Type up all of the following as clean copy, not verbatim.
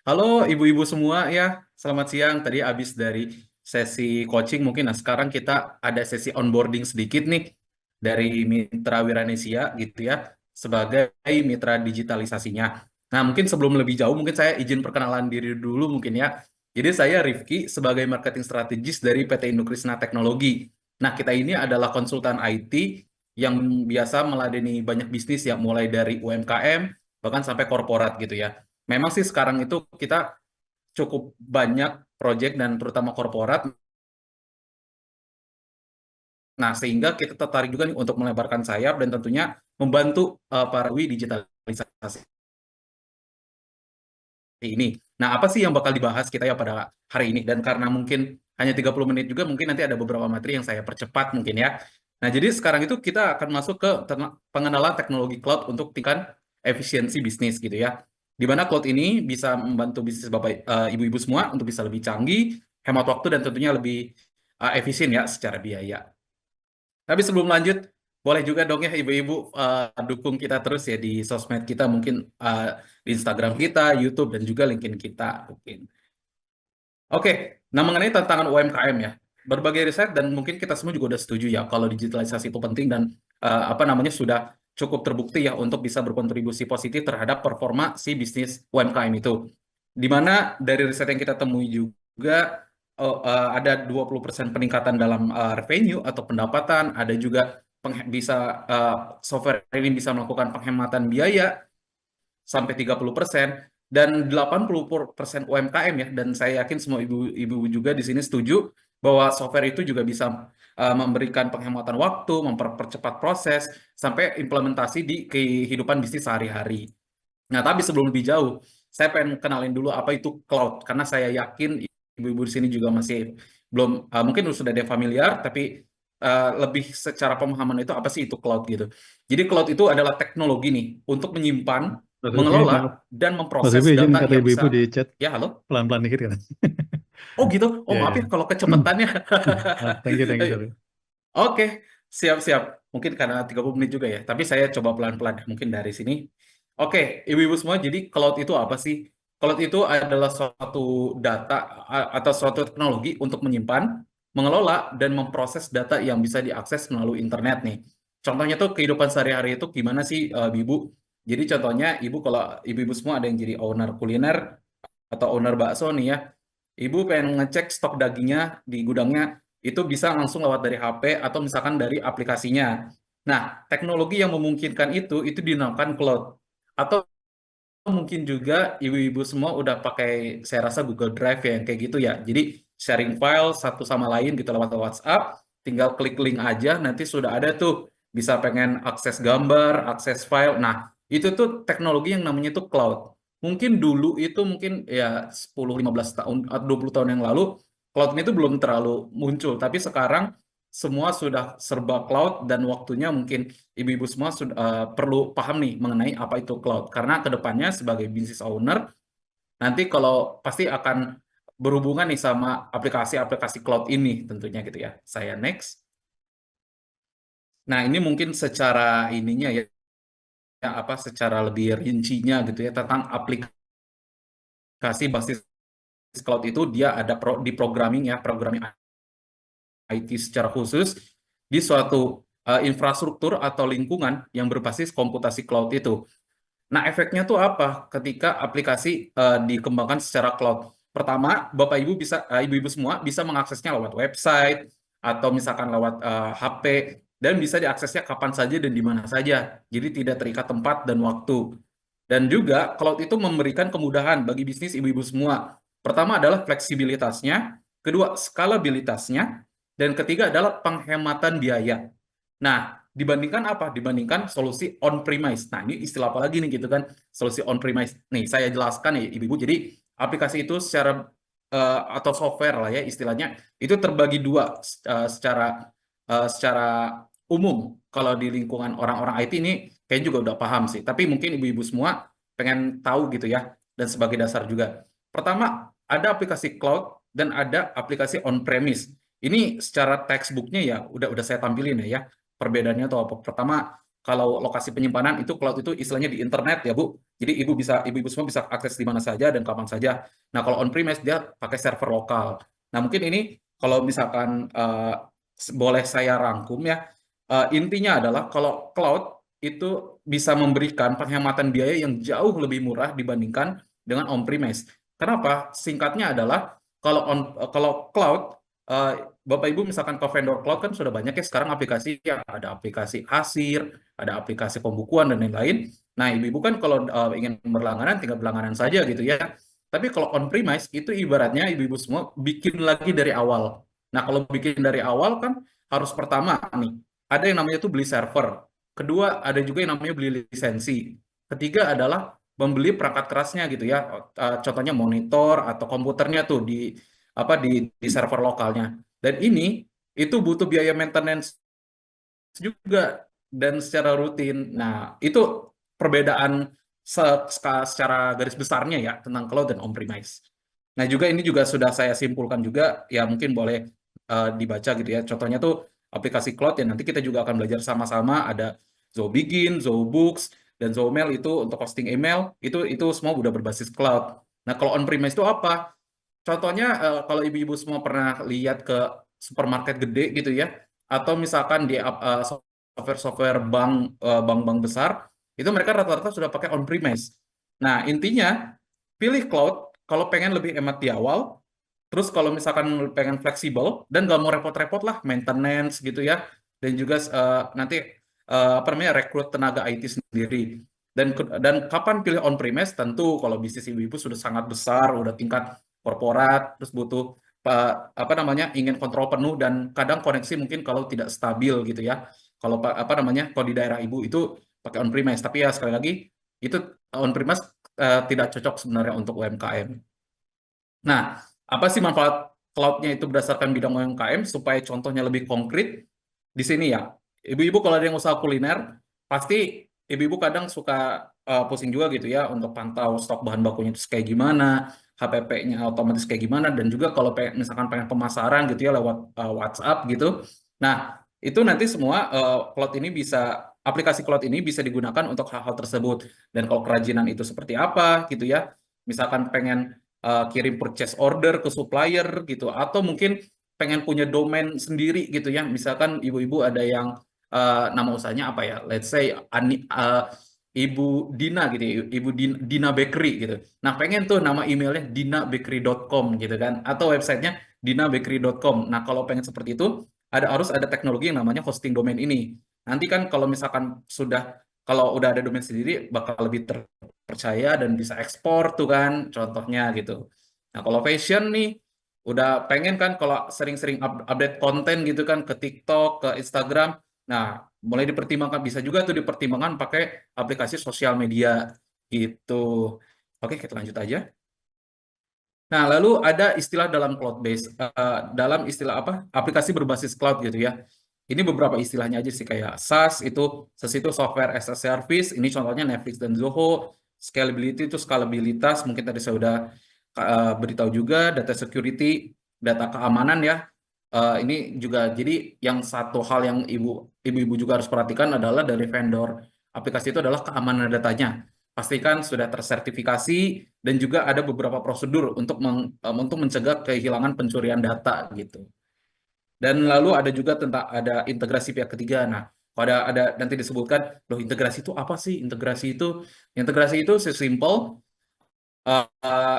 Halo ibu-ibu semua ya, selamat siang. Tadi habis dari sesi coaching mungkin. Nah sekarang kita ada sesi onboarding sedikit nih dari Mitra Wiranesia gitu ya, sebagai mitra digitalisasinya. Nah mungkin sebelum lebih jauh, mungkin saya izin perkenalan diri dulu mungkin ya. Jadi saya Rifki sebagai marketing strategis dari PT Indukrisna Teknologi. Nah kita ini adalah konsultan IT yang biasa meladeni banyak bisnis ya, mulai dari UMKM bahkan sampai korporat gitu ya. Memang sih sekarang itu kita cukup banyak proyek dan terutama korporat. Nah, sehingga kita tertarik juga nih untuk melebarkan sayap dan tentunya membantu para digitalisasi ini. Nah, apa sih yang bakal dibahas kita ya pada hari ini? Dan karena mungkin hanya 30 menit juga, mungkin nanti ada beberapa materi yang saya percepat mungkin ya. Nah, jadi sekarang itu kita akan masuk ke pengenalan teknologi cloud untuk tingkatkan efisiensi bisnis gitu ya. Di mana cloud ini bisa membantu bisnis Bapak Ibu-ibu semua untuk bisa lebih canggih, hemat waktu dan tentunya lebih efisien ya secara biaya. Tapi sebelum lanjut, boleh juga dong ya ibu-ibu dukung kita terus ya di sosmed kita, mungkin di Instagram kita, YouTube, dan juga LinkedIn kita mungkin. Oke, nah mengenai tantangan UMKM ya, berbagai riset dan mungkin kita semua juga udah setuju ya kalau digitalisasi itu penting dan apa namanya sudah cukup terbukti ya untuk bisa berkontribusi positif terhadap performa si bisnis UMKM itu. Di mana dari riset yang kita temui juga ada 20% peningkatan dalam revenue atau pendapatan, ada juga bisa software ini bisa melakukan penghematan biaya sampai 30% dan 80% UMKM ya, dan saya yakin semua ibu-ibu juga di sini setuju bahwa software itu juga bisa memberikan penghematan waktu, mempercepat proses sampai implementasi di kehidupan bisnis sehari-hari. Nah, tapi sebelum lebih jauh, saya pengen kenalin dulu apa itu cloud karena saya yakin ibu-ibu di sini juga masih belum mungkin sudah ada yang familiar, tapi lebih secara pemahaman itu apa sih itu cloud gitu. Jadi cloud itu adalah teknologi nih untuk menyimpan, Mas Rifki, mengelola, maaf. dan Mas memproses Rifki izin data kata yang bisa. ibu-ibu di chat Ya, halo? pelan-pelan dikit kan? Oh gitu. Oh Ya, maaf ya ya. kalau kecepatannya. Thank you, sorry. Oke, siap-siap. Mungkin karena 30 menit juga ya, tapi saya coba pelan-pelan ya, mungkin dari sini. Oke, ibu-ibu semua, jadi cloud itu apa sih? Cloud itu adalah suatu data atau suatu teknologi untuk menyimpan, mengelola, dan memproses data yang bisa diakses melalui internet nih. Contohnya tuh kehidupan sehari-hari itu gimana sih, Ibu? Jadi contohnya, Ibu kalau ibu-ibu semua ada yang jadi owner kuliner atau owner bakso nih ya, Ibu pengen ngecek stok dagingnya di gudangnya, itu bisa langsung lewat dari HP atau misalkan dari aplikasinya. Nah, teknologi yang memungkinkan itu dinamakan cloud. Atau mungkin juga ibu-ibu semua udah pakai, saya rasa Google Drive ya, yang kayak gitu ya. Jadi sharing file satu sama lain gitu lewat WhatsApp, tinggal klik link aja, nanti sudah ada tuh, bisa pengen akses gambar, akses file. Nah, itu tuh teknologi yang namanya tuh cloud. Mungkin dulu itu mungkin ya 10-15 tahun atau 20 tahun yang lalu, cloud itu belum terlalu muncul. Tapi sekarang semua sudah serba cloud dan waktunya mungkin ibu-ibu semua sudah perlu paham nih mengenai apa itu cloud. Karena kedepannya sebagai business owner, nanti kalau pasti akan berhubungan nih sama aplikasi-aplikasi cloud ini tentunya gitu ya. Saya next. Nah, ini mungkin secara ininya ya, ya apa secara lebih rincinya gitu ya tentang aplikasi basis cloud itu dia ada di programming ya, programming IT secara khusus di suatu infrastruktur atau lingkungan yang berbasis komputasi cloud itu. Nah, efeknya tuh apa ketika aplikasi dikembangkan secara cloud? Pertama, Bapak Ibu bisa Ibu-ibu semua bisa mengaksesnya lewat website atau misalkan lewat HP dan bisa diaksesnya kapan saja dan di mana saja. Jadi tidak terikat tempat dan waktu. Dan juga cloud itu memberikan kemudahan bagi bisnis ibu-ibu semua. Pertama adalah fleksibilitasnya, kedua skalabilitasnya, dan ketiga adalah penghematan biaya. Nah, dibandingkan apa? Dibandingkan solusi on-premise. Nah, ini istilah apa lagi nih gitu kan? Solusi on-premise. Nih, saya jelaskan ya Ibu-ibu. Jadi, aplikasi itu secara atau software lah ya istilahnya, itu terbagi dua secara umum. Kalau di lingkungan orang-orang IT ini kayaknya juga udah paham sih. Tapi mungkin Ibu-ibu semua pengen tahu gitu ya, dan sebagai dasar juga. Pertama, ada aplikasi cloud dan ada aplikasi on-premise. Ini secara textbooknya ya udah saya tampilin ya. Perbedaannya atau apa? Pertama, kalau lokasi penyimpanan itu cloud itu istilahnya di internet ya Bu. Jadi ibu-ibu semua bisa akses di mana saja dan kapan saja. Nah, kalau on-premise dia pakai server lokal. Nah, mungkin ini kalau misalkan boleh saya rangkum ya, intinya adalah kalau cloud itu bisa memberikan penghematan biaya yang jauh lebih murah dibandingkan dengan on-premise. Kenapa? Singkatnya adalah kalau cloud, eh, Bapak Ibu misalkan ke vendor cloud kan sudah banyak ya sekarang aplikasi, yang ada aplikasi kasir, ada aplikasi pembukuan dan lain-lain. Nah, ibu-ibu kan kalau ingin berlangganan tinggal berlangganan saja gitu ya. Tapi kalau on-premise itu ibaratnya ibu-ibu semua bikin lagi dari awal. Nah, kalau bikin dari awal kan harus pertama nih, ada yang namanya tuh beli server. Kedua, ada juga yang namanya beli lisensi. Ketiga adalah membeli perangkat kerasnya gitu ya. Contohnya monitor atau komputernya tuh di server lokalnya. Dan ini itu butuh biaya maintenance juga dan secara rutin. Nah, itu perbedaan secara garis besarnya ya tentang cloud dan on-premise. Nah, juga ini juga sudah saya simpulkan juga, ya mungkin boleh dibaca gitu ya. Contohnya tuh aplikasi cloud ya nanti kita juga akan belajar sama-sama, ada ZoBegin, ZoBooks, dan ZoMail itu untuk hosting email, itu semua udah berbasis cloud. Nah, kalau on-premise itu apa? Contohnya kalau ibu-ibu semua pernah lihat ke supermarket gede gitu ya, atau misalkan di software-software bank-bank besar, itu mereka rata-rata sudah pakai on-premise. Nah, intinya pilih cloud kalau pengen lebih hemat di awal, terus kalau misalkan pengen fleksibel dan nggak mau repot-repot lah maintenance gitu ya, dan juga nanti apa namanya rekrut tenaga IT sendiri. Dan kapan pilih on-premise? Tentu kalau bisnis ibu-ibu sudah sangat besar, udah tingkat korporat, terus butuh apa namanya ingin kontrol penuh dan kadang koneksi mungkin kalau tidak stabil gitu ya. Kalau apa namanya kalau di daerah ibu itu pakai on-premise, tapi ya sekali lagi itu on-premise tidak cocok sebenarnya untuk UMKM. Nah, apa sih manfaat cloud-nya itu berdasarkan bidang UMKM supaya contohnya lebih konkret di sini ya. Ibu-ibu kalau ada yang usaha kuliner, pasti ibu-ibu kadang suka pusing juga gitu ya untuk pantau stok bahan bakunya itu kayak gimana, HPP-nya otomatis kayak gimana, dan juga kalau misalkan pengen pemasaran gitu ya lewat WhatsApp gitu. Nah, itu nanti semua aplikasi cloud ini bisa digunakan untuk hal-hal tersebut. Dan kalau kerajinan itu seperti apa gitu ya, misalkan pengen kirim purchase order ke supplier gitu, atau mungkin pengen punya domain sendiri gitu ya. Misalkan ibu-ibu ada yang nama usahanya apa ya? Let's say Ibu Dina gitu, ya, Dina Bakery gitu. Nah, pengen tuh nama emailnya dinabakery.com gitu kan, atau websitenya dinabakery.com. Nah, kalau pengen seperti itu, harus ada teknologi yang namanya hosting domain ini. Nanti kan kalau misalkan kalau udah ada domain sendiri, bakal lebih terpercaya dan bisa ekspor tuh kan, contohnya gitu. Nah, kalau fashion nih, udah pengen kan kalau sering-sering update konten gitu kan ke TikTok, ke Instagram. Nah, mulai dipertimbangkan, bisa juga tuh dipertimbangkan pakai aplikasi sosial media gitu. Oke, kita lanjut aja. Nah, lalu ada istilah dalam cloud base, dalam istilah apa? Aplikasi berbasis cloud gitu ya. Ini beberapa istilahnya aja sih kayak SaaS itu software as a service. Ini contohnya Netflix dan Zoho. Scalability itu skalabilitas. Mungkin tadi saya udah beritahu juga. Data security, data keamanan ya. Ini juga jadi yang satu hal yang ibu-ibu juga harus perhatikan adalah dari vendor aplikasi itu adalah keamanan datanya. Pastikan sudah tersertifikasi dan juga ada beberapa prosedur untuk mencegah kehilangan pencurian data gitu. Dan lalu ada juga tentang ada integrasi pihak ketiga. Nah, kalau ada nanti disebutkan, loh integrasi itu apa sih? Integrasi itu sesimpel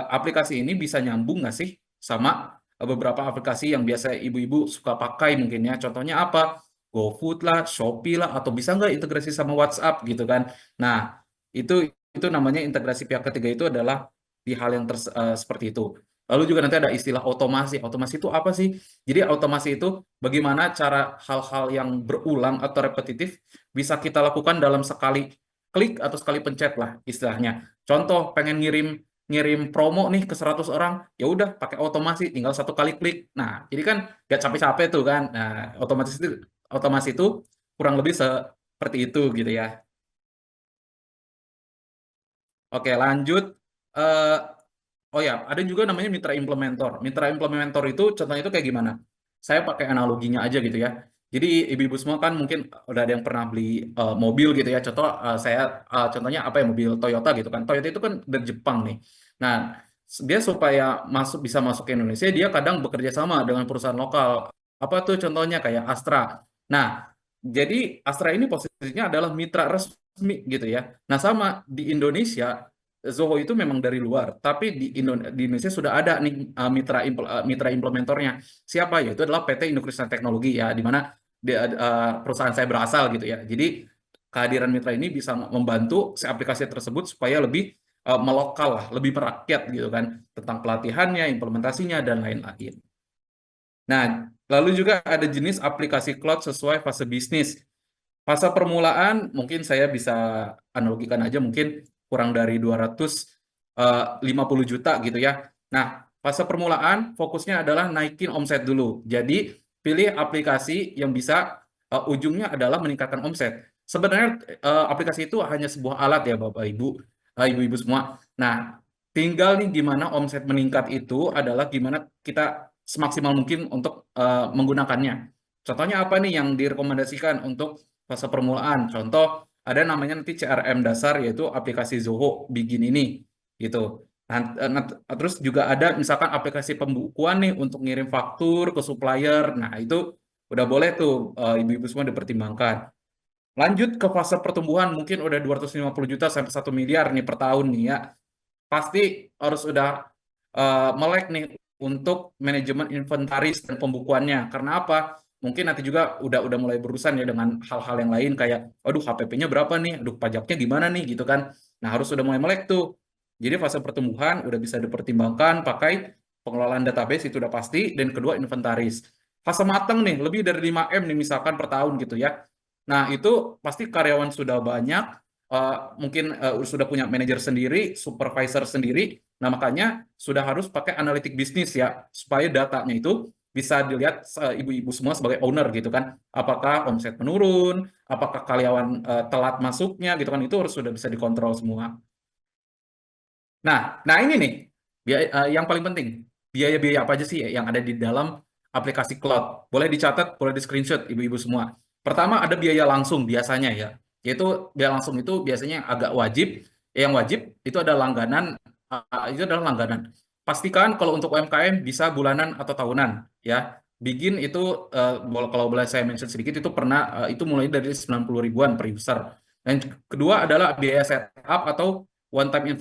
aplikasi ini bisa nyambung nggak sih sama beberapa aplikasi yang biasa ibu-ibu suka pakai mungkin ya. Contohnya apa? GoFood lah, Shopee lah, atau bisa nggak integrasi sama WhatsApp gitu kan. Nah, itu itu namanya integrasi pihak ketiga itu adalah di hal yang seperti itu. Lalu juga nanti ada istilah otomasi. Otomasi itu apa sih? Jadi otomasi itu bagaimana cara hal-hal yang berulang atau repetitif bisa kita lakukan dalam sekali klik atau sekali pencet lah istilahnya. Contoh pengen ngirim ngirim promo nih ke 100 orang, ya udah pakai otomasi, tinggal satu kali klik. Nah, jadi kan gak capek-capek tuh kan. Nah, otomasi itu kurang lebih seperti itu gitu ya. Oke, lanjut. Eh, oh ya, ada juga namanya mitra implementor. Mitra implementor itu contohnya itu kayak gimana? Saya pakai analoginya aja gitu ya. Jadi ibu-ibu semua kan mungkin udah ada yang pernah beli mobil gitu ya. Contoh contohnya apa ya, mobil Toyota gitu kan. Toyota itu kan dari Jepang nih. Nah, dia supaya bisa masuk ke Indonesia, dia kadang bekerja sama dengan perusahaan lokal. Apa tuh contohnya kayak Astra. Nah, jadi Astra ini posisinya adalah mitra resmi gitu ya. Nah, sama di Indonesia Zoho itu memang dari luar, tapi di Indonesia sudah ada nih mitra implementornya. Siapa? Yaitu adalah PT Indo Krisna Teknologi ya, di mana perusahaan saya berasal gitu ya. Jadi kehadiran mitra ini bisa membantu si aplikasi tersebut supaya lebih melokal lah, lebih merakyat gitu kan, tentang pelatihannya, implementasinya dan lain-lain. Nah, lalu juga ada jenis aplikasi cloud sesuai fase bisnis. Fase permulaan mungkin saya bisa analogikan aja, mungkin kurang dari 250 juta gitu ya. Nah, fase permulaan fokusnya adalah naikin omset dulu. Jadi pilih aplikasi yang bisa ujungnya adalah meningkatkan omset. Sebenarnya aplikasi itu hanya sebuah alat ya Bapak Ibu, Ibu-ibu semua. Nah, tinggal nih gimana omset meningkat itu adalah gimana kita semaksimal mungkin untuk menggunakannya. Contohnya apa nih yang direkomendasikan untuk fase permulaan? Contoh, ada namanya nanti CRM dasar, yaitu aplikasi Zoho Begin ini, gitu. Terus juga ada misalkan aplikasi pembukuan nih untuk ngirim faktur ke supplier. Nah, itu udah boleh tuh ibu-ibu semua dipertimbangkan. Lanjut ke fase pertumbuhan, mungkin udah 250 juta sampai 1 miliar nih per tahun nih ya. Pasti harus udah melek nih untuk manajemen inventaris dan pembukuannya. Karena apa? Mungkin nanti juga udah mulai berurusan ya dengan hal-hal yang lain kayak, aduh HPP-nya berapa nih, aduh pajaknya gimana nih gitu kan. Nah, harus udah mulai melek tuh. Jadi fase pertumbuhan udah bisa dipertimbangkan pakai pengelolaan database itu udah pasti, dan kedua inventaris. Fase matang nih, lebih dari 5M nih misalkan per tahun gitu ya. Nah, itu pasti karyawan sudah banyak, mungkin sudah punya manajer sendiri, supervisor sendiri. Nah, makanya sudah harus pakai analitik bisnis ya, supaya datanya itu bisa dilihat ibu-ibu semua sebagai owner gitu kan. Apakah omset menurun, apakah karyawan telat masuknya gitu kan, itu harus sudah bisa dikontrol semua. Nah ini nih yang paling penting, biaya-biaya apa aja sih yang ada di dalam aplikasi cloud? Boleh dicatat, boleh di screenshot ibu-ibu semua. Pertama ada biaya langsung biasanya ya, yaitu biaya langsung itu biasanya yang agak wajib. Yang wajib itu ada langganan, itu adalah langganan. Pastikan kalau untuk UMKM bisa bulanan atau tahunan ya. Begin itu kalau boleh saya mention sedikit, itu pernah itu mulai dari 90 ribuan per user. Dan kedua adalah biaya setup atau one time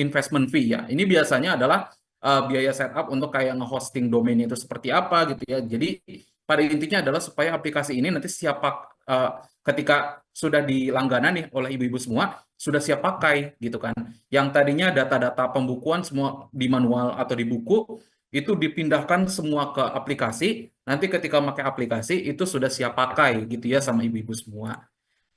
investment fee ya. Ini biasanya adalah biaya setup untuk kayak nge-hosting domain itu seperti apa gitu ya. Jadi pada intinya adalah supaya aplikasi ini nanti ketika sudah dilangganan nih oleh ibu-ibu semua, sudah siap pakai gitu kan. Yang tadinya data-data pembukuan semua di manual atau di buku itu dipindahkan semua ke aplikasi. Nanti ketika pakai aplikasi itu sudah siap pakai gitu ya sama ibu-ibu semua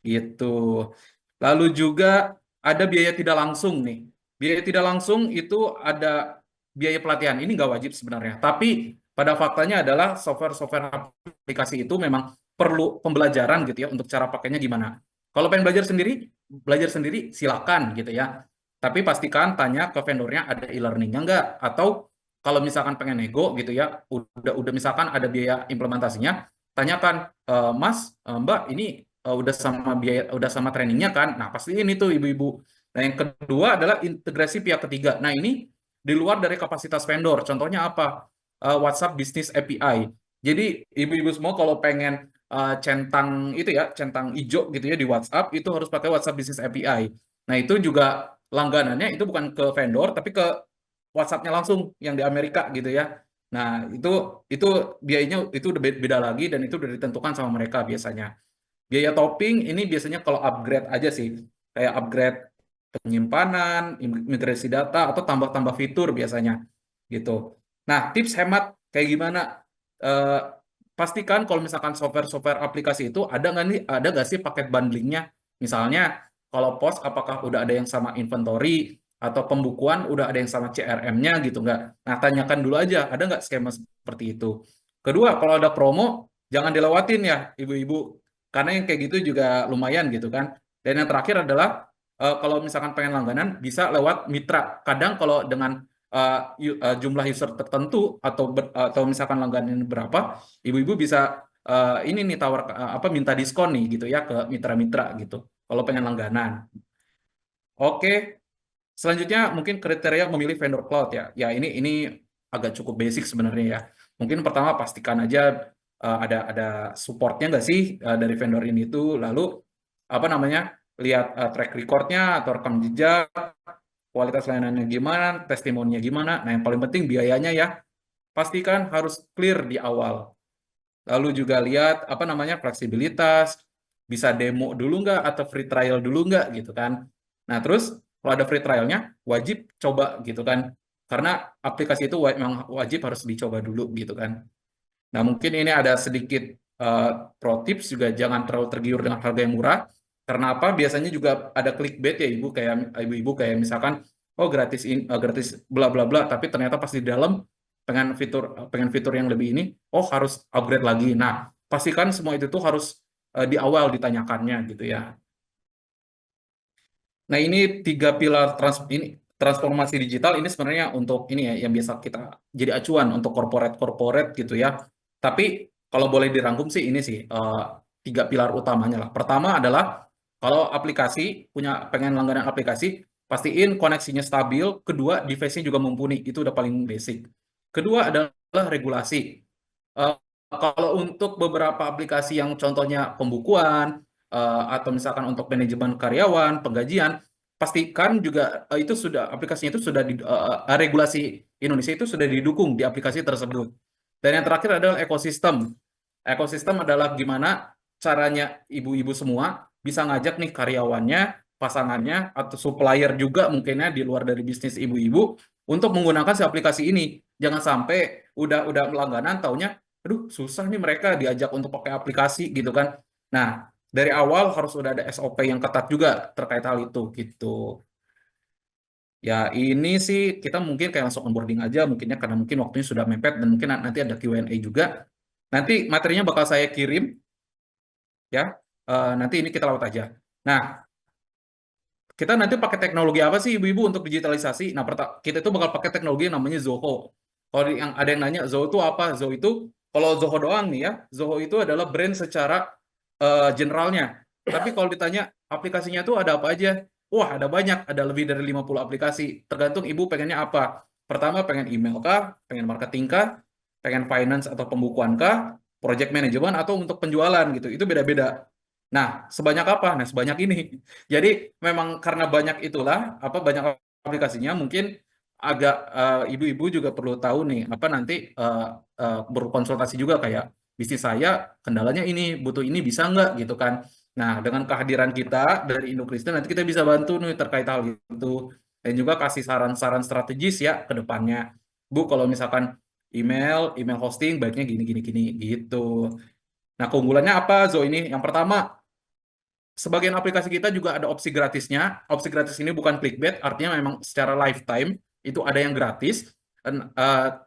gitu. Lalu juga ada biaya tidak langsung nih. Biaya tidak langsung itu ada biaya pelatihan. Ini nggak wajib sebenarnya. Tapi pada faktanya adalah software-software aplikasi itu memang perlu pembelajaran gitu ya, untuk cara pakainya gimana. Kalau pengen belajar sendiri silakan gitu ya. Tapi pastikan tanya ke vendornya ada e-learningnya nggak. Atau kalau misalkan pengen nego gitu ya, udah misalkan ada biaya implementasinya, tanyakan, Mas, Mbak, ini udah sama trainingnya kan? Nah, pasti ini tuh ibu-ibu. Nah, yang kedua adalah integrasi pihak ketiga. Nah, ini di luar dari kapasitas vendor. Contohnya apa? WhatsApp Business API. Jadi, ibu-ibu semua kalau pengen centang itu ya, centang hijau gitu ya di WhatsApp, itu harus pakai WhatsApp Business API. Nah, itu juga langganannya itu bukan ke vendor, tapi ke WhatsApp-nya langsung yang di Amerika gitu ya. Nah, itu biayanya itu udah beda lagi, dan itu udah ditentukan sama mereka biasanya. Biaya topping ini biasanya kalau upgrade aja sih, kayak upgrade penyimpanan, migrasi data, atau tambah-tambah fitur biasanya gitu. Nah, tips hemat kayak gimana? Eh, Pastikan kalau misalkan software-software aplikasi itu ada nggak sih paket bundlingnya? Misalnya kalau pos apakah udah ada yang sama inventory, atau pembukuan udah ada yang sama CRM-nya gitu nggak? Nah, tanyakan dulu aja ada nggak skema seperti itu. Kedua, kalau ada promo jangan dilewatin ya ibu-ibu, karena yang kayak gitu juga lumayan gitu kan. Dan yang terakhir adalah kalau misalkan pengen langganan bisa lewat mitra. Kadang kalau dengan jumlah user tertentu atau misalkan langganan berapa, ibu-ibu bisa ini nih tawar apa minta diskon nih gitu ya ke mitra-mitra gitu. Kalau pengen langganan. Oke, selanjutnya mungkin kriteria memilih vendor cloud ya. Ya ini agak cukup basic sebenarnya ya. Mungkin pertama pastikan aja ada supportnya nggak sih dari vendor ini tuh. Lalu apa namanya lihat track recordnya atau rekam jejak, kualitas layanannya gimana, testimoninya gimana. Nah yang paling penting biayanya ya. Pastikan harus clear di awal. Lalu juga lihat apa namanya fleksibilitas, bisa demo dulu nggak atau free trial dulu nggak gitu kan. Nah terus kalau ada free trialnya wajib coba gitu kan. Karena aplikasi itu memang wajib harus dicoba dulu gitu kan. Nah mungkin ini ada sedikit eh, pro tips juga jangan terlalu tergiur dengan harga yang murah. Karena apa? Biasanya juga ada clickbait ya ibu kayak ibu-ibu kayak misalkan oh gratis gratis bla bla bla tapi ternyata pas di dalam pengen fitur yang lebih ini oh harus upgrade lagi. Nah, pastikan semua itu tuh harus di awal ditanyakannya gitu ya. Nah, ini tiga pilar transformasi digital ini sebenarnya untuk ini ya yang biasa kita jadi acuan untuk corporate-corporate gitu ya. Tapi kalau boleh dirangkum sih ini sih tiga pilar utamanya lah. Pertama adalah kalau aplikasi pengen langganan aplikasi, pastiin koneksinya stabil. Kedua, device-nya juga mumpuni. Itu udah paling basic. Kedua adalah regulasi. Eh, Kalau untuk beberapa aplikasi yang contohnya pembukuan atau misalkan untuk manajemen karyawan, penggajian, pastikan juga itu sudah aplikasinya itu sudah regulasi Indonesia itu sudah didukung di aplikasi tersebut. Dan yang terakhir adalah ekosistem. Ekosistem adalah gimana caranya ibu-ibu semua bisa ngajak nih karyawannya, pasangannya, atau supplier juga mungkinnya di luar dari bisnis ibu-ibu untuk menggunakan si aplikasi ini. Jangan sampai udah langganan taunya aduh susah nih mereka diajak untuk pakai aplikasi gitu kan. Nah, dari awal harus udah ada SOP yang ketat juga terkait hal itu gitu. Ya, ini sih kita mungkin kayak langsung onboarding aja mungkinnya karena mungkin waktunya sudah mepet dan mungkin nanti ada Q&A juga. Nanti materinya bakal saya kirim ya. Nanti ini kita lewat aja. Nah, kita nanti pakai teknologi apa sih ibu-ibu untuk digitalisasi? Nah, kita itu bakal pakai teknologi yang namanya Zoho. Kalau yang ada yang nanya Zoho itu apa? Zoho itu kalau Zoho doang nih ya, Zoho itu adalah brand secara generalnya. Tapi kalau ditanya aplikasinya tuh ada apa aja? Wah, ada banyak, ada lebih dari 50 aplikasi. Tergantung ibu pengennya apa. Pertama pengen email kah, pengen marketing kah, pengen finance atau pembukuan kah, project management atau untuk penjualan gitu. Itu beda-beda. Nah, sebanyak apa? Nah, sebanyak ini. Jadi memang karena banyak itulah, apa banyak aplikasinya, mungkin agak ibu-ibu juga perlu tahu nih, apa nanti berkonsultasi juga kayak bisnis saya kendalanya ini, butuh ini bisa nggak gitu kan. Nah, dengan kehadiran kita dari Indo Kristen nanti kita bisa bantu nih terkait hal itu dan juga kasih saran-saran strategis ya ke depannya. Bu, kalau misalkan email hosting baiknya gini gini gini gitu. Nah, keunggulannya apa Zo ini? Yang pertama, sebagian aplikasi kita juga ada opsi gratisnya. Opsi gratis ini bukan clickbait, artinya memang secara lifetime itu ada yang gratis. Dan,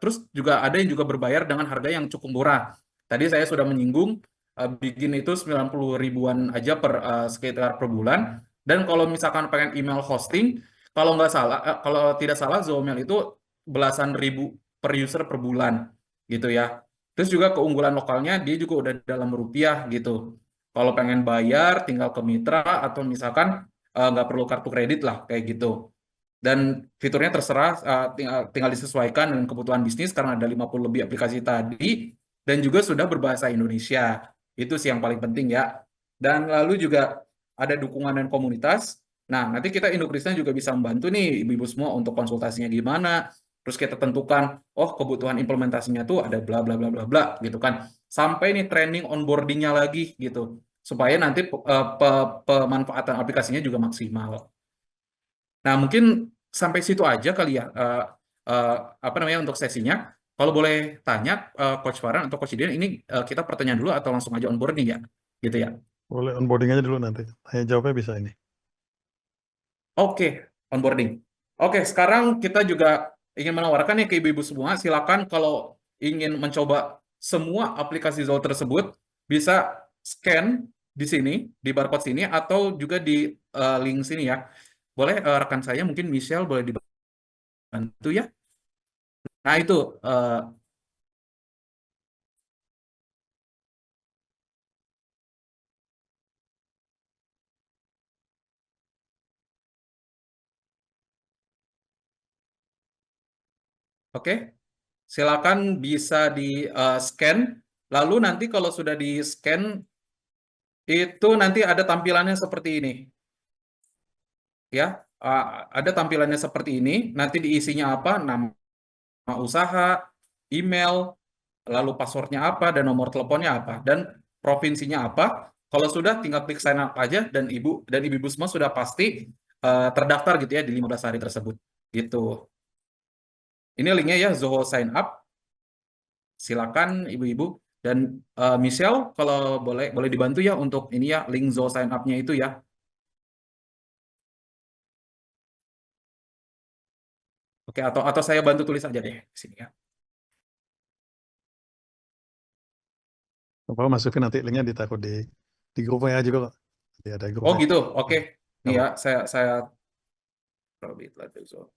terus juga ada yang juga berbayar dengan harga yang cukup murah. Tadi saya sudah menyinggung, bikin itu 90 ribuan aja sekitar per bulan. Dan kalau misalkan pengen email hosting, kalau nggak salah, kalau tidak salah, Zoomail itu belasan ribu per user per bulan, gitu ya. Terus juga keunggulan lokalnya, dia juga udah dalam rupiah gitu. Kalau pengen bayar, tinggal ke mitra atau misalkan nggak perlu kartu kredit lah kayak gitu. Dan fiturnya terserah, tinggal disesuaikan dengan kebutuhan bisnis karena ada 50 lebih aplikasi tadi dan juga sudah berbahasa Indonesia. Itu sih yang paling penting ya. Dan lalu juga ada dukungan dan komunitas. Nah, nanti kita Indo Kristen juga bisa membantu nih ibu-ibu semua untuk konsultasinya gimana. Terus kita tentukan, oh kebutuhan implementasinya tuh ada bla bla bla bla bla gitu kan. Sampai nih training onboardingnya lagi gitu. Supaya nanti pemanfaatan aplikasinya juga maksimal. Nah, mungkin sampai situ aja kali ya, eh, apa namanya untuk sesinya. Kalau boleh tanya, Coach Farhan atau Coach Dian, ini kita pertanyaan dulu atau langsung aja onboarding ya, gitu ya. Boleh onboarding aja dulu nanti. Tanya jawabnya bisa ini. Oke, onboarding. Oke, sekarang kita juga ingin menawarkan nih ke ibu-ibu semua, silakan kalau ingin mencoba semua aplikasi Zoho tersebut, bisa scan di sini, di barcode sini, atau juga di link sini ya. Boleh rekan saya, mungkin Michelle boleh dibantu ya. Nah, itu Oke, silakan bisa di scan. Lalu nanti kalau sudah di scan itu nanti ada tampilannya seperti ini, ya. Ada tampilannya seperti ini. Nanti diisinya apa? Nama usaha, email, lalu passwordnya apa, dan nomor teleponnya apa, dan provinsinya apa. Kalau sudah, tinggal klik sign up aja, dan ibu-ibu semua sudah pasti terdaftar gitu ya di 15 hari tersebut. Gitu. Ini linknya ya, Zoho sign up. Silakan ibu-ibu. Dan Michelle, kalau boleh boleh dibantu ya untuk ini ya, link Zoho sign up-nya itu ya. Oke, atau saya bantu tulis aja deh di sini ya. Apa masukin nanti linknya ditaruh di grup WA juga kok. Jadi ada grup Oh WA. gitu, oke. Nih Apa? ya, saya Robit Ladozo.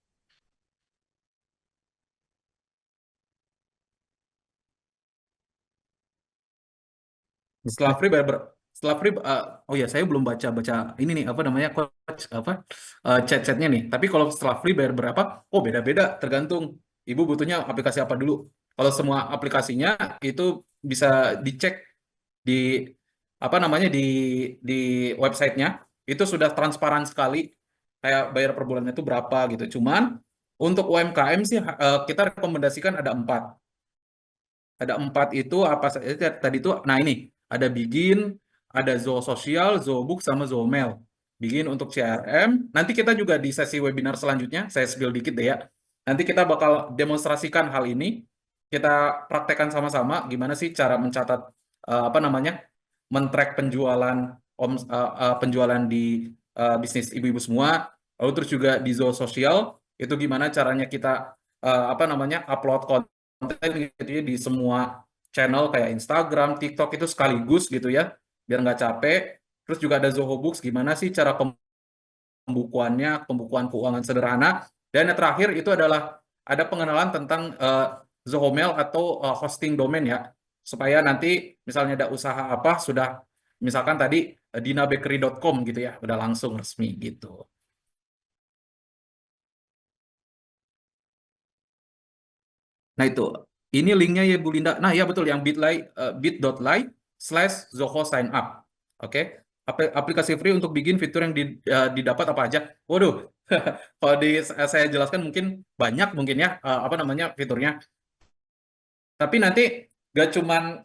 Setelah Oke. free setelah free oh ya, saya belum baca ini nih apa namanya, coach apa chat-chatnya nih. Tapi kalau setelah free bayar berapa? Oh, beda-beda tergantung ibu butuhnya aplikasi apa dulu. Kalau semua aplikasinya itu bisa dicek di apa namanya di websitenya, itu sudah transparan sekali kayak bayar per bulannya itu berapa gitu. Cuman untuk UMKM sih kita rekomendasikan ada empat. Ada empat itu apa saja tadi itu. Nah ini ada Begin, ada Zoho Sosial, Zohobook, sama Zohomail. Begin untuk CRM. Nanti kita juga di sesi webinar selanjutnya, saya spill dikit deh ya. Nanti kita bakal demonstrasikan hal ini. Kita praktekkan sama-sama gimana sih cara mencatat apa namanya, men-track penjualan penjualan di bisnis ibu-ibu semua. Lalu terus juga di Zoho Sosial itu gimana caranya kita apa namanya, upload konten gitu ya di semua channel kayak Instagram, TikTok itu sekaligus gitu ya, biar nggak capek. Terus juga ada Zoho Books, gimana sih cara pembukuannya, pembukuan keuangan sederhana. Dan yang terakhir itu adalah ada pengenalan tentang Zoho Mail atau hosting domain ya, supaya nanti misalnya ada usaha apa, sudah misalkan tadi dinabakery.com gitu ya, udah langsung resmi gitu. Nah itu, ini linknya ya Bu Linda. Nah ya betul, yang bit.ly/Zoho sign up. Oke, aplikasi free untuk bikin fitur yang didapat apa aja. Waduh, kalau saya jelaskan mungkin banyak mungkin ya apa namanya fiturnya. Tapi nanti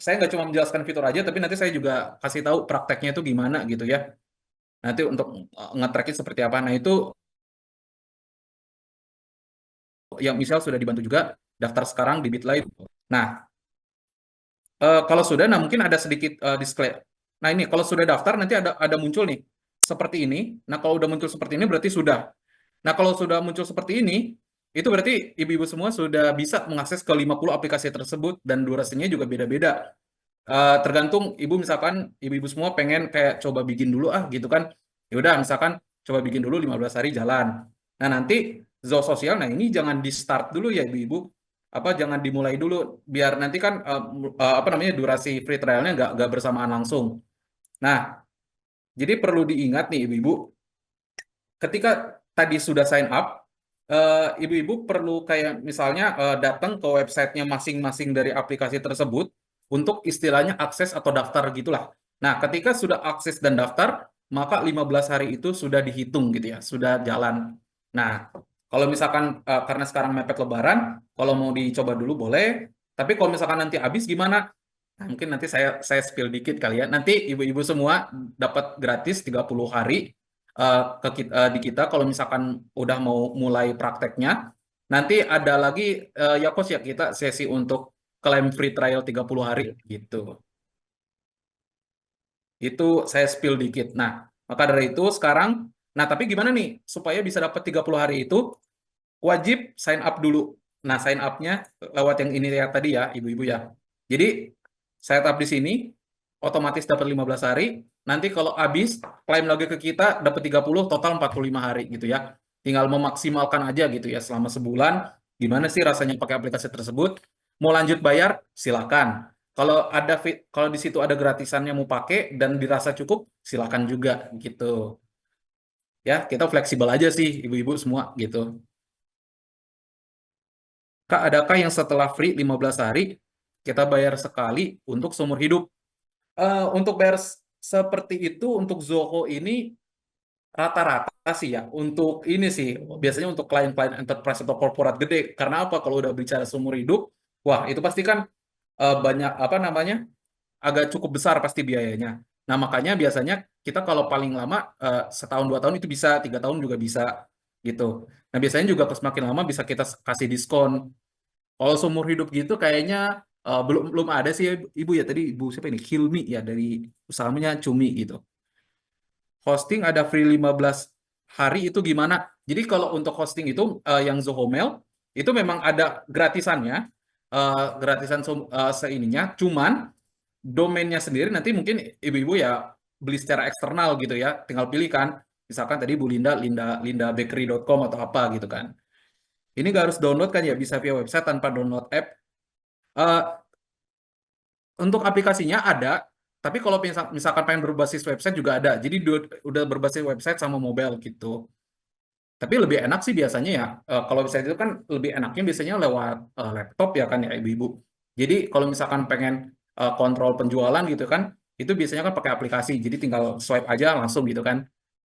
saya nggak cuma menjelaskan fitur aja, tapi nanti saya juga kasih tahu prakteknya itu gimana gitu ya. Nanti untuk nge-track seperti apa. Nah itu yang misal sudah dibantu juga, daftar sekarang di Bitly. Nah, kalau sudah, nah mungkin ada sedikit display. Nah ini kalau sudah daftar nanti ada muncul nih seperti ini. Nah kalau udah muncul seperti ini berarti sudah. Nah kalau sudah muncul seperti ini, itu berarti ibu-ibu semua sudah bisa mengakses ke 50 aplikasi tersebut dan durasinya juga beda-beda. Tergantung ibu, misalkan ibu-ibu semua pengen kayak coba bikin dulu gitu kan. Ya udah misalkan coba bikin dulu 15 hari jalan. Nah nanti Zoho Sosial, nah ini jangan di start dulu ya ibu-ibu, apa jangan dimulai dulu, biar nanti kan apa namanya durasi free trialnya nggak bersamaan langsung. Nah jadi perlu diingat nih ibu-ibu, ketika tadi sudah sign up, ibu-ibu perlu kayak misalnya datang ke websitenya masing-masing dari aplikasi tersebut untuk istilahnya akses atau daftar gitulah. Nah, ketika sudah akses dan daftar, maka 15 hari itu sudah dihitung gitu ya, sudah jalan. Nah, kalau misalkan karena sekarang mepet Lebaran, kalau mau dicoba dulu boleh. Tapi kalau misalkan nanti habis gimana? Nah, mungkin nanti saya spill dikit kali ya. Nanti ibu-ibu semua dapat gratis 30 hari di kita kalau misalkan udah mau mulai prakteknya. Nanti ada lagi ya coach ya, kita sesi untuk klaim free trial 30 hari gitu. Itu saya spill dikit. Nah, maka dari itu sekarang, nah tapi gimana nih supaya bisa dapat 30 hari itu? Wajib sign up dulu. Nah, sign up-nya lewat yang ini ya tadi ya, ibu-ibu ya. Jadi, saya tap di sini, otomatis dapat 15 hari. Nanti kalau habis, klaim lagi ke kita, dapat 30, total 45 hari gitu ya. Tinggal memaksimalkan aja gitu ya, selama sebulan. Gimana sih rasanya pakai aplikasi tersebut? Mau lanjut bayar, silakan. Kalau di situ ada gratisannya mau pakai dan dirasa cukup, silakan juga gitu. Ya, kita fleksibel aja sih ibu-ibu semua gitu. Kak, adakah yang setelah free 15 hari kita bayar sekali untuk seumur hidup? Untuk bayar seperti itu untuk Zoho ini rata-rata sih ya. Untuk ini sih biasanya untuk klien-klien enterprise atau korporat gede. Karena apa? Kalau udah bicara seumur hidup, wah itu pasti kan banyak apa namanya agak cukup besar pasti biayanya. Nah makanya biasanya kita kalau paling lama setahun 2 tahun itu bisa, 3 tahun juga bisa gitu. Nah biasanya juga semakin lama bisa kita kasih diskon. Kalau seumur hidup gitu kayaknya belum belum ada sih ya, ibu ya tadi ibu siapa ini Hilmi ya dari usahanya Cumi gitu. Hosting ada free 15 hari itu gimana? Jadi kalau untuk hosting itu yang Zohomail itu memang ada gratisannya, gratisan seininya. Cuman domainnya sendiri nanti mungkin ibu-ibu ya beli secara eksternal gitu ya. Tinggal pilih kan. Misalkan tadi Bu Linda, lindabakery.com atau apa gitu kan. Ini nggak harus download kan ya, bisa via website tanpa download app. Eh, untuk aplikasinya ada, tapi kalau misalkan pengen berbasis website juga ada. Jadi udah berbasis website sama mobile gitu. Tapi lebih enak sih biasanya ya, kalau website itu kan lebih enaknya biasanya lewat laptop ya kan ya ibu-ibu. Jadi kalau misalkan pengen kontrol penjualan gitu kan, itu biasanya kan pakai aplikasi. Jadi tinggal swipe aja langsung gitu kan,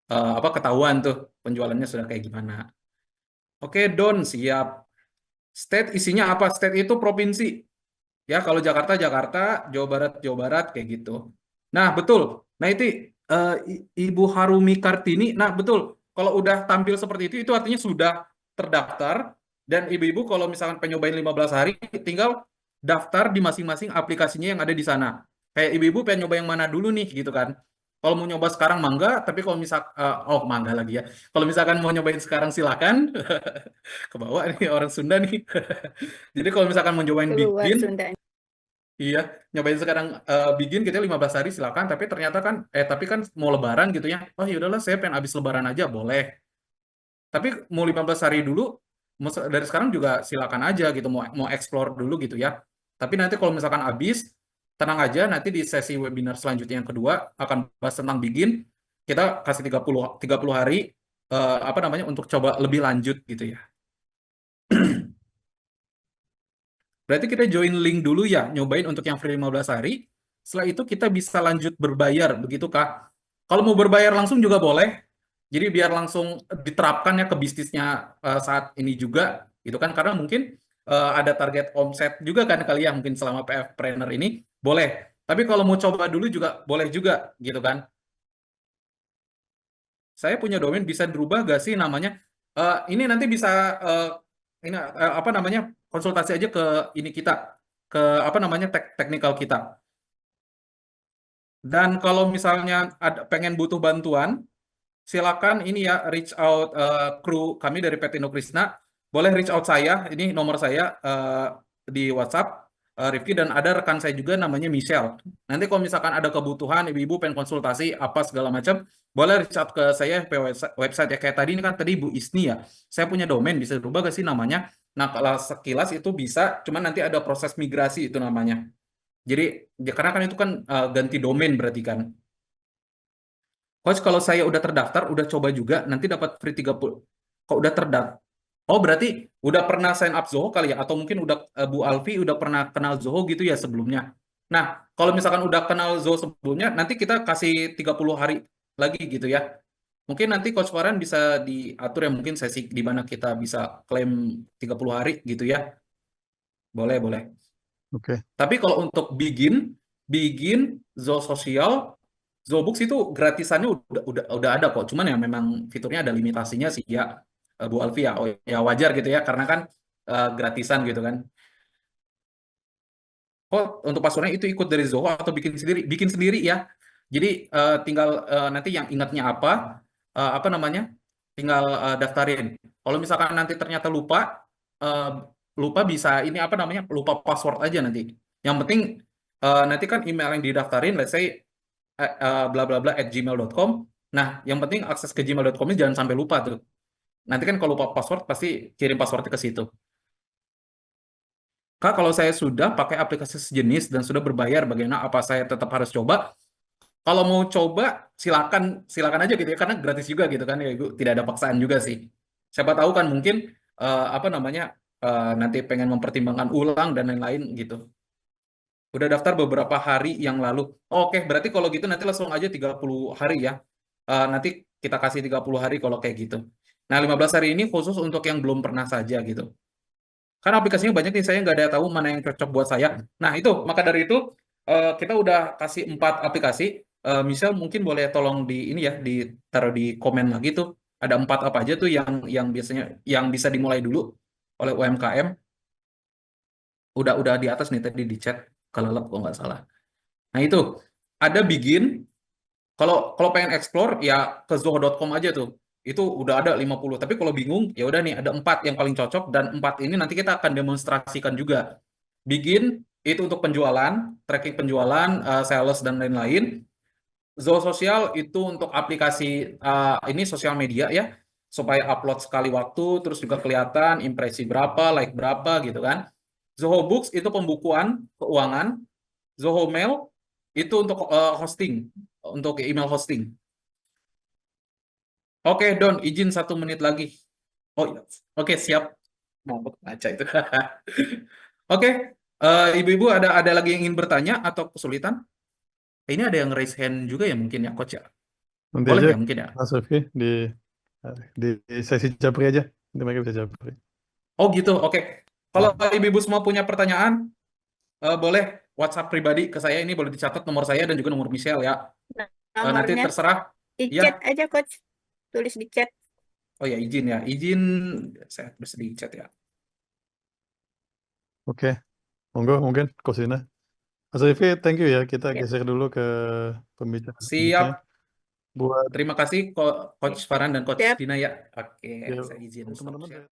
apa ketahuan tuh penjualannya sudah kayak gimana. Oke, Don, siap. State isinya apa? State itu provinsi. Ya, kalau Jakarta, Jakarta, Jawa Barat, kayak gitu. Nah, betul. Nah, itu Ibu Harumi Kartini. Nah, betul. Kalau udah tampil seperti itu artinya sudah terdaftar. Dan ibu-ibu kalau misalkan penyobain 15 hari, tinggal daftar di masing-masing aplikasinya yang ada di sana. Kayak ibu-ibu pengen nyoba yang mana dulu nih, gitu kan. Kalau mau nyoba sekarang mangga, tapi kalau oh mangga lagi ya. Kalau misalkan mau nyobain sekarang silakan. Ke bawah nih orang Sunda nih. Jadi kalau misalkan mau nyobain Keluar bikin, Sunda. iya, nyobain sekarang bikin kita 15 hari silakan, tapi ternyata kan tapi kan mau lebaran gitu ya. Oh ya udahlah saya pengen habis lebaran aja boleh. Tapi mau 15 hari dulu dari sekarang juga silakan aja gitu mau mau explore dulu gitu ya. Tapi nanti kalau misalkan habis tenang aja nanti di sesi webinar selanjutnya yang kedua akan bahas tentang bikin. Kita kasih 30 hari apa namanya untuk coba lebih lanjut gitu ya. Berarti kita join link dulu ya, nyobain untuk yang free 15 hari. Setelah itu kita bisa lanjut berbayar, begitu Kak? Kalau mau berbayar langsung juga boleh. Jadi biar langsung diterapkan ya ke bisnisnya saat ini juga, gitu kan? Karena mungkin ada target omset juga kan kali ya, mungkin selama PF Planner ini boleh. Tapi kalau mau coba dulu juga boleh juga, gitu kan? Saya punya domain bisa dirubah gak sih namanya? Ini nanti bisa ini apa namanya konsultasi aja ke ini kita ke apa namanya teknikal kita. Dan kalau misalnya ada pengen butuh bantuan, silakan ini ya reach out kru kami dari PT Nukrisna. Boleh reach out saya, ini nomor saya di WhatsApp Rifki dan ada rekan saya juga namanya Michelle. Nanti kalau misalkan ada kebutuhan ibu-ibu pengen konsultasi apa segala macam, boleh reach out ke saya ke website ya kayak tadi ini kan tadi Bu Isni ya. Saya punya domain bisa berubah gak sih namanya? Nah, kalau sekilas itu bisa, cuman nanti ada proses migrasi itu namanya. Jadi ya karena kan itu kan ganti domain berarti kan. Coach, kalau saya udah terdaftar, udah coba juga, nanti dapat free 30. Kok udah terdaftar? Oh, berarti udah pernah sign up Zoho kali ya? Atau mungkin udah Bu Alfi udah pernah kenal Zoho gitu ya sebelumnya. Nah, kalau misalkan udah kenal Zoho sebelumnya, nanti kita kasih 30 hari lagi gitu ya. Mungkin nanti Coach Farhan bisa diatur ya, mungkin sesi di mana kita bisa klaim 30 hari gitu ya. Boleh, boleh. Oke. Tapi kalau untuk bikin Zoho Sosial, Zobooks itu gratisannya udah ada kok. Cuman ya memang fiturnya ada limitasinya sih ya, Bu Alfi ya. Oh, ya wajar gitu ya, karena kan gratisan gitu kan. Oh, untuk passwordnya itu ikut dari Zoho atau bikin sendiri? Bikin sendiri ya. Jadi tinggal nanti yang ingatnya apa namanya? Tinggal daftarin. Kalau misalkan nanti ternyata lupa, eh, lupa bisa ini apa namanya? Lupa password aja nanti. Yang penting nanti kan email yang didaftarin, let's say bla bla bla @gmail.com. Nah, yang penting akses ke gmail.com ini jangan sampai lupa tuh. Nanti kan kalau lupa password pasti kirim passwordnya ke situ. Kak, kalau saya sudah pakai aplikasi sejenis dan sudah berbayar, bagaimana? Apa saya tetap harus coba? Kalau mau coba, silakan silakan aja gitu ya, karena gratis juga gitu kan ya, Ibu. Tidak ada paksaan juga sih. Siapa tahu kan mungkin apa namanya? nanti pengen mempertimbangkan ulang dan lain-lain gitu. Udah daftar beberapa hari yang lalu. Oke, berarti kalau gitu nanti langsung aja 30 hari ya. Nanti kita kasih 30 hari kalau kayak gitu. Nah, 15 hari ini khusus untuk yang belum pernah saja gitu. Karena aplikasinya banyak nih, saya nggak ada tahu mana yang cocok buat saya. Nah, itu, maka dari itu kita udah kasih 4 aplikasi. Misal mungkin boleh tolong di ini ya, ditaruh di komen lagi tuh. Ada 4 apa aja tuh yang biasanya yang bisa dimulai dulu oleh UMKM. Udah di atas nih tadi di chat kalau nggak salah. Nah, itu ada Begin. Kalau pengen explore ya ke zoho.com aja tuh. Itu udah ada 50. Tapi kalau bingung ya udah nih ada 4 yang paling cocok dan 4 ini nanti kita akan demonstrasikan juga. Begin itu untuk penjualan, tracking penjualan, sales dan lain-lain. Zoho Sosial itu untuk aplikasi ini sosial media ya, supaya upload sekali waktu, terus juga kelihatan impresi berapa, like berapa gitu kan. Zoho Books itu pembukuan keuangan. Zoho Mail itu untuk hosting, untuk email hosting. Oke, Don, izin 1 menit lagi. Oh, iya. Oke, siap. Mau baca itu. Oke, ibu-ibu ada lagi yang ingin bertanya atau kesulitan? Ini ada yang raise hand juga ya mungkin ya, Coach ya? Nanti Boleh aja ya mungkin ya? Mas Rifki di sesi japri aja. Nanti mereka bisa japri. Oh gitu, oke. Kalau Ya. ibu-ibu semua punya pertanyaan, boleh WhatsApp pribadi ke saya, ini boleh dicatat nomor saya dan juga nomor Michelle ya. Nanti Nomornya terserah. di Ya, chat aja, Coach. Tulis di chat. oh ya izin ya, izin saya tulis di chat ya. Oke, monggo mungkin Kosina. Mas Rifki, thank you ya. Kita Yap. geser dulu ke pembicara Siap. selanjutnya. Buat Terima kasih Coach Farhan dan Coach Siap. Dina ya. Oke, ya, saya izin stop teman-teman. share.